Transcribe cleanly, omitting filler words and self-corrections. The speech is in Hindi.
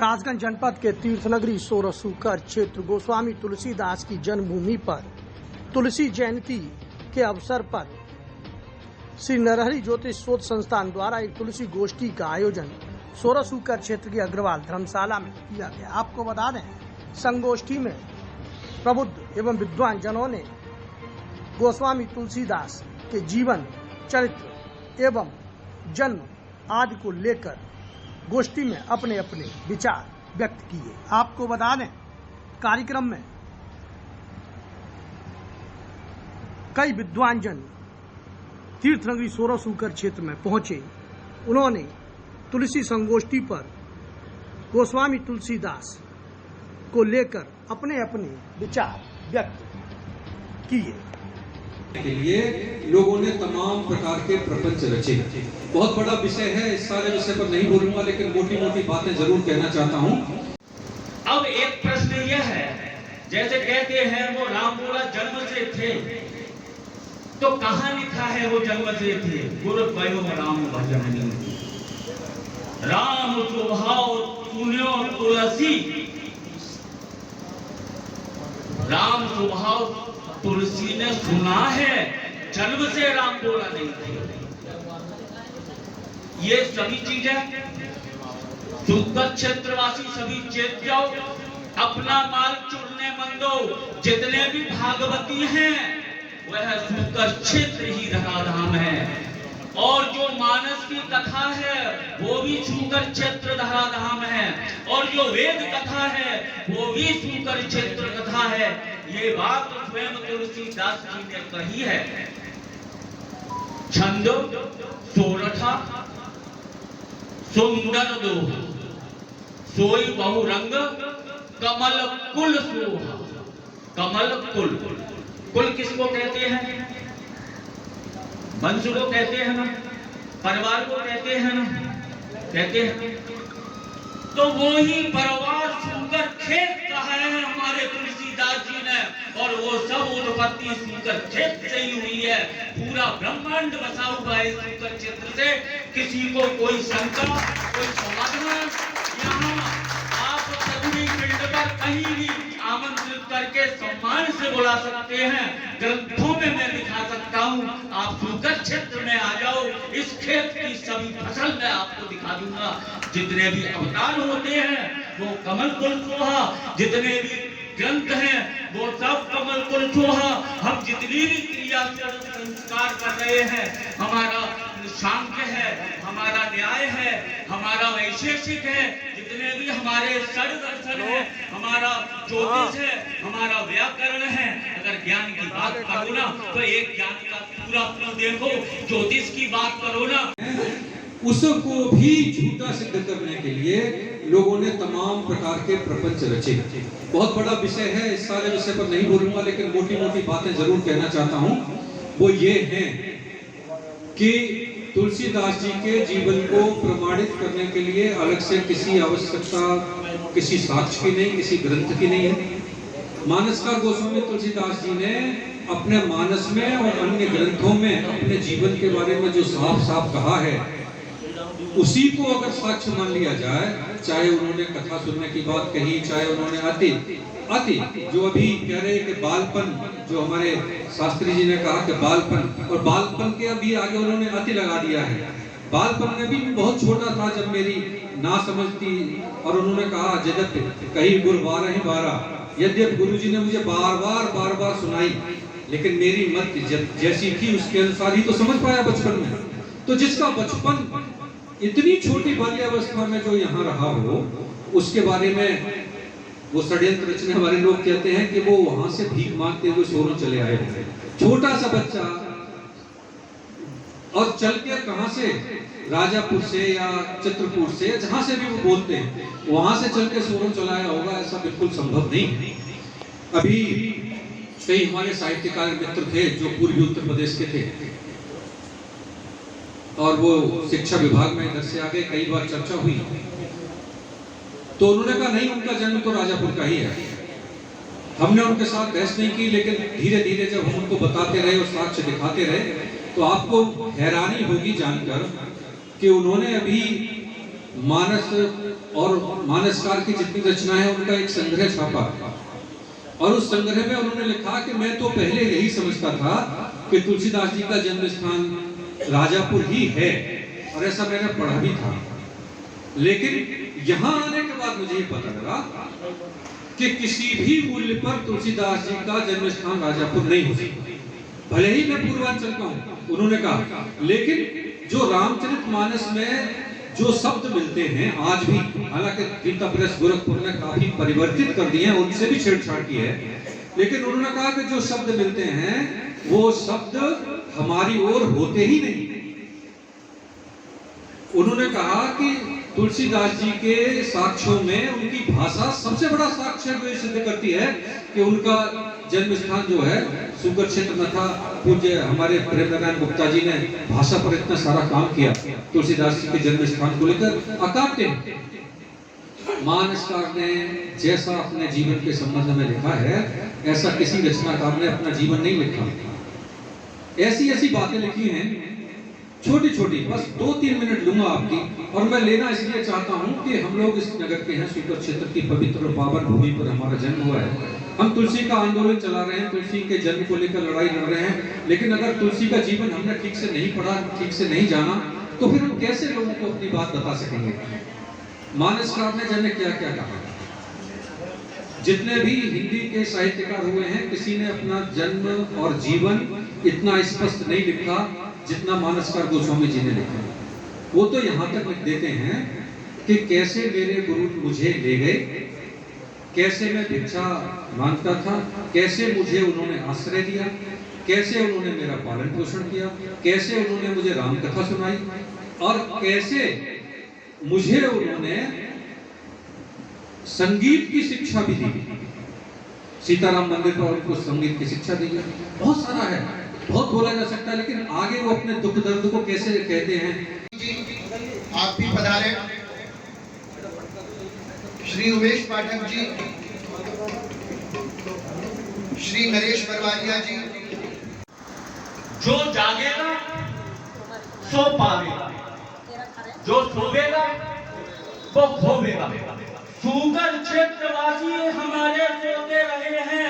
कासगंज जनपद के तीर्थनगरी सोरसूकर क्षेत्र गोस्वामी तुलसीदास की जन्मभूमि पर तुलसी जयंती के अवसर पर श्री नरहरि ज्योतिष शोध संस्थान द्वारा एक तुलसी गोष्ठी का आयोजन सोरसूकर क्षेत्र के अग्रवाल धर्मशाला में किया गया। आपको बता दें, संगोष्ठी में प्रबुद्ध एवं विद्वान जनों ने गोस्वामी तुलसीदास के जीवन, चरित्र एवं जन्म आदि को लेकर गोष्ठी में अपने अपने विचार व्यक्त किए। आपको बता दें, कार्यक्रम में कई विद्वान जन तीर्थनगरी सोरसूकर क्षेत्र में पहुंचे। उन्होंने तुलसी संगोष्ठी पर गोस्वामी तुलसीदास को लेकर अपने अपने विचार व्यक्त किए। के लिए लोगों ने तमाम प्रकार के प्रपंच रचे। बहुत बड़ा विषय है, इस सारे विषय पर नहीं बोलूंगा, लेकिन मोटी मोटी बातें जरूर कहना चाहता हूँ। अब एक प्रश्न यह है, जैसे कहते हैं वो राम बोला जन्म से थे, तो कहाँ लिखा है वो जन्म से थे? गुरु वयो राम भजन, राम स्वभाव सुन्यो तुलसी, राम स्वभाव तुलसी ने सुना है, जन्म से राम बोला नहीं थे। ये सभी चीजें सुंदर क्षेत्रवासी सभी चेत जाओ, अपना माल चुरने मंदो। जितने भी भागवती हैं वह सुंदर क्षेत्र ही धराधाम है, और जो मानस की कथा है वो भी सुंदर क्षेत्र धराधाम है, और जो वेद कथा है वो भी सुंदर क्षेत्र कथा है। ये बात स्वयं तुलसीदास जी ने कही है। छंद सोरठा सुंदर दोह, सोई बहुरंग कमल कुल सोहा। कमल कुल, कुल किसको कहते हैं? वंश को कहते हैं ना, परिवार को कहते हैं ना, कहते हैं। तो वो ही परिवार सुंदर खेत कहा है हमारे तुलसीदास जी ने, और वो सब उत्पत्ति सुंदर क्षेत्र से ही हुई है। पूरा ब्रह्मांड बसा हुआ है सुंदर क्षेत्र से। किसी को कोई शंका, कोई समाधान, यहाँ आप सभी फील्ड पर कहीं भी आमंत्रित करके सम्मान से बुला सकते हैं। ग्रंथों में मैं दिखा सकता हूँ, आप सुंदर क्षेत्र में आ जाओ, इस खेत की सभी फसल मैं आपको दिखा दूंगा। जितने भी अवतार होते हैं वो कमल कुल सोहा, जितने भी ग्रंथ हैं वो सब कमल कुल सोहा। हम जितनी भी क्रिया संस्कार कर रहे हैं, हमारा सांख्य है, हमारा न्याय है, हमारा वैशेषिक है, जितने भी हमारे षड दर्शन है, हमारा ज्योतिष है, हमारा व्याकरण है। अगर ज्ञान की बात करो ना तो एक ज्ञान का पूरा देखो, ज्योतिष की बात करो ना, उसको भी झूठा सिद्ध करने के लिए लोगों ने तमाम प्रकार के प्रपंच रचे। बहुत बड़ा विषय है, इस सारे विषय पर नहीं बोलूंगा, लेकिन मोटी मोटी बातें जरूर कहना चाहता हूँ। वो ये है कि तुलसीदास जी के जीवन को प्रमाणित करने के लिए अलग से किसी आवश्यकता, किसी साक्ष्य की नहीं, किसी ग्रंथ की नहीं है। मानसकार गोस्वामी तुलसीदास जी ने अपने मानस में और अन्य ग्रंथों में अपने जीवन के बारे में जो साफ साफ कहा है, उसी को अगर साक्ष्य मान लिया जाए, चाहे उन्होंने कथा सुनने की बात कही, चाहे उन्होंने अति जो अभी कह रहे हैं कि बालपन, जो हमारे शास्त्री जी ने कहा कि बालपन, और बालपन के अभी आगे उन्होंने अति लगा दिया है। बालपन में भी बहुत छोटा था जब मेरी ना समझती, और उन्होंने कहा जगत कही गुर 12 यद्यप गुरुजी ने मुझे बार बार सुनाई, लेकिन मेरी मत जैसी थी उसके अनुसार ही तो समझ पाया बचपन में। तो जिसका बचपन इतनी छोटी बाल्यावस्था में जो यहाँ रहा हो, उसके बारे में वो षड्यंत्र रचने वाले लोग कहते हैं कि वो वहां से भीख मांगते हुए सोरों चले आए थे। छोटा सा बच्चा, और चल के कहां से, राजापुर से या चित्रकूट से या जहां से भी वो बोलते हैं, वहां से चल के सोरों चलाया होगा, ऐसा बिल्कुल संभव नहीं। अभी कई हमारे साहित्यकार मित्र थे जो पूर्वी उत्तर प्रदेश के थे, और वो शिक्षा विभाग में इधर से आगे कई बार चर्चा हुई, तो उन्होंने कहा नहीं, उनका जन्म तो राजापुर का ही है। हमने उनके साथ बहस नहीं की, लेकिन धीरे धीरे जब हम उनको बताते रहे और साक्ष्य दिखाते रहे, तो आपको हैरानी होगी जानकर कि उन्होंने अभी मानस और मानसकार की जितनी रचनाएं हैं उनका एक संग्रह छापा, और उस संग्रह में उन्होंने लिखा कि मैं तो पहले यही समझता था कि तुलसीदास जी का जन्म स्थान राजापुर ही है, और ऐसा मैंने पढ़ा भी था, लेकिन यहाँ आने के बाद मुझे ये पता लगा कि किसी भी मूल्य पर तुलसीदास जी का जन्म स्थान राजापुर नहीं हो सकता, भले ही मैं पूर्वांचल का हूँ, उन्होंने कहा। लेकिन जो रामचरितमानस में जो शब्द मिलते हैं आज भी, हालांकि गीता प्रेस गोरखपुर ने काफी परिवर्तित कर दिए हैं, उनसे भी छेड़छाड़ की है, लेकिन उन्होंने कहा कि जो शब्द मिलते हैं वो शब्द हमारी ओर होते ही नहीं। उन्होंने कहा कि तुलसीदास जी के साक्ष्यों में उनकी भाषा सबसे बड़ा साक्ष्य जो सिद्ध करती है कि उनका जन्म स्थान जो है सुगर क्षेत्र में था। पूज्य हमारे प्रेम नारायण गुप्ता जी ने भाषा पर इतना सारा काम किया तुलसीदास जी के जन्म स्थान को लेकर अकाट्य। मानसकार ने जैसा अपने जीवन के संबंध में लिखा है ऐसा किसी रचनाकार ने अपना जीवन नहीं लिखा। ऐसी ऐसी बातें लिखी हैं छोटी छोटी, बस 2-3 मिनट लूंगा आपकी, और मैं लेना इसलिए चाहता हूं कि हम लोग इस नगर के हैं, सुपर क्षेत्र की पवित्र और पावन भूमि पर हमारा जन्म हुआ है। हम तुलसी का आंदोलन चला रहे हैं, तुलसी के जन्म को लेकर लड़ाई लड़ रहे हैं, लेकिन अगर तुलसी का जीवन हमने ठीक से नहीं पढ़ा, ठीक से नहीं जाना, तो फिर हम कैसे लोगों को अपनी बात बता सकेंगे। मानसकार ने जाने क्या क्या कहा। जितने भी हिंदी के साहित्यकार हुए हैं, किसी ने अपना जन्म और जीवन इतना स्पष्ट नहीं लिखा जितना मानसकार गोस्वामी जी ने लिखा। वो तो यहाँ तक लिख देते हैं कि कैसे मेरे गुरु मुझे ले गए, कैसे मैं भिक्षा मांगता था, कैसे मुझे उन्होंने आश्रय दिया, कैसे उन्होंने मेरा पालन पोषण किया, कैसे उन्होंने मुझे राम कथा सुनाई, और कैसे मुझे उन्होंने संगीत की शिक्षा भी दी। सीताराम मंदिर पर उनको संगीत की शिक्षा दी गई। बहुत सारा है, बहुत बोला जा सकता है, लेकिन आगे वो अपने दुख दर्द को कैसे कहते हैं। आप भी पधारे। श्री उमेश पाठक जी, श्री नरेश बरवारिया जी। जो जागेगा सो पावेगा, जो सोवेगा वो खोवेगा। सुगर क्षेत्रवासी हमारे सोते रहे हैं,